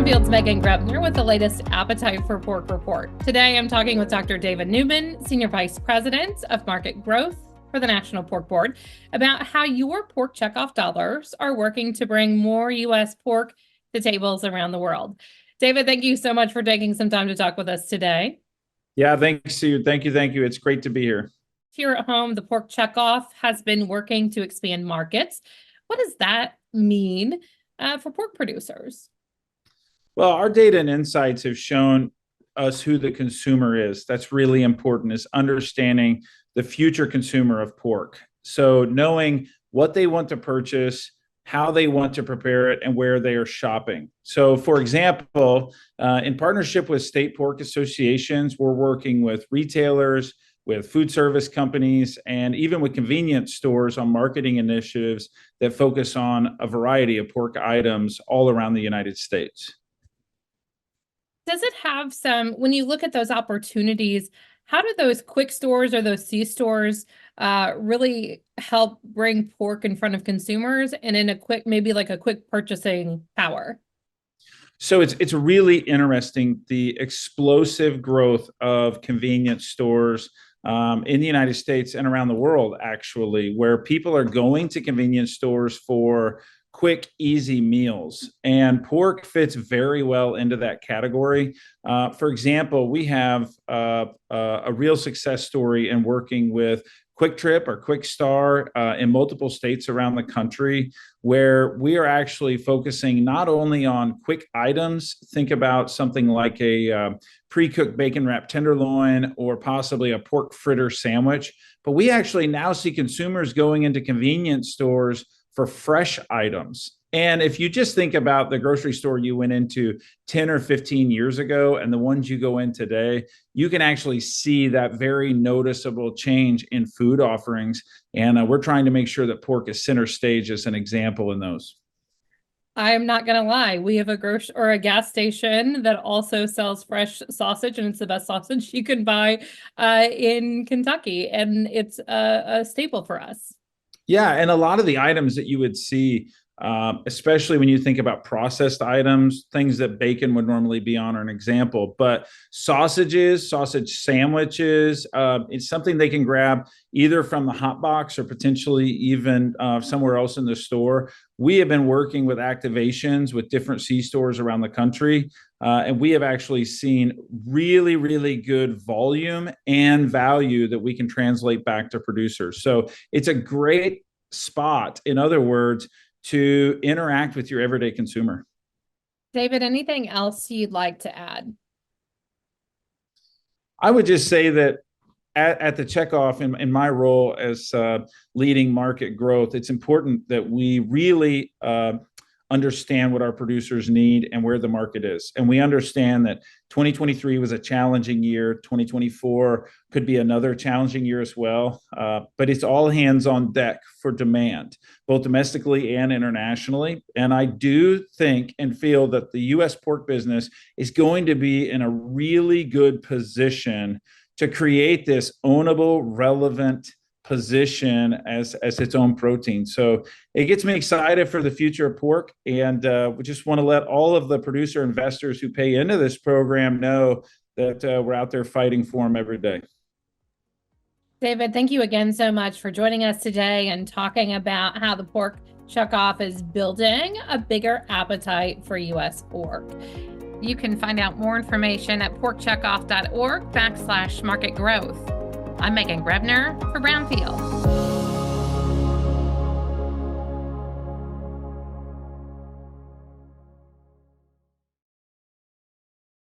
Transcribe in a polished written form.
Brownfield's Meghan Grebner with the latest Appetite for Pork report. Today, I'm talking with Dr. David Newman, Senior Vice President of Market Growth for the National Pork Board, about how your Pork Checkoff dollars are working to bring more U.S. pork to tables around the world. David, thank you so much for taking some time to talk with us today. Yeah, thanks, Sue. Thank you. It's great to be here. Here at home, the Pork Checkoff has been working to expand markets. What does that mean for pork producers? Well, our data and insights have shown us who the consumer is. That's really important, is understanding the future consumer of pork. So knowing what they want to purchase, how they want to prepare it, and where they are shopping. So, for example, in partnership with state pork associations, we're working with retailers, with food service companies, and even with convenience stores on marketing initiatives that focus on a variety of pork items all around the United States. Does it have some, when you look at those opportunities, how do those quick stores or those C-stores really help bring pork in front of consumers and in a quick, maybe like a quick purchasing power? So it's really interesting, the explosive growth of convenience stores in the United States and around the world, actually, where people are going to convenience stores for quick, easy meals. And pork fits very well into that category. For example, we have a real success story in working with Quick Trip or Quick Star in multiple states around the country, where we are actually focusing not only on quick items, think about something like a pre-cooked bacon wrapped tenderloin or possibly a pork fritter sandwich, but we actually now see consumers going into convenience stores for fresh items. And if you just think about the grocery store you went into 10 or 15 years ago and the ones you go in today, you can actually see that very noticeable change in food offerings. And we're trying to make sure that pork is center stage as an example in those. I'm not going to lie. We have a grocery or a gas station that also sells fresh sausage, and it's the best sausage you can buy in Kentucky. And it's a staple for us. Yeah, and a lot of the items that you would see, especially when you think about processed items, things that bacon would normally be on are an example, but sausages, sausage sandwiches, it's something they can grab either from the hot box or potentially even somewhere else in the store. We have been working with activations with different C-stores around the country, and we have actually seen really, really good volume and value that we can translate back to producers. So it's a great spot, in other words, to interact with your everyday consumer. David, anything else you'd like to add? I would just say that at the Checkoff, in my role as leading market growth, it's important that we really understand what our producers need and where the market is. And we understand that 2023 was a challenging year. 2024 could be another challenging year as well. But it's all hands on deck for demand, both domestically and internationally. And I do think and feel that the U.S. pork business is going to be in a really good position to create this ownable, relevant position as its own protein. So it gets me excited for the future of pork. And we just want to let all of the producer investors who pay into this program know that we're out there fighting for them every day. David, thank you again so much for joining us today and talking about how the Pork Checkoff is building a bigger appetite for U.S. pork. You can find out more information at porkcheckoff.org/market growth. I'm Meghan Grebner for Brownfield.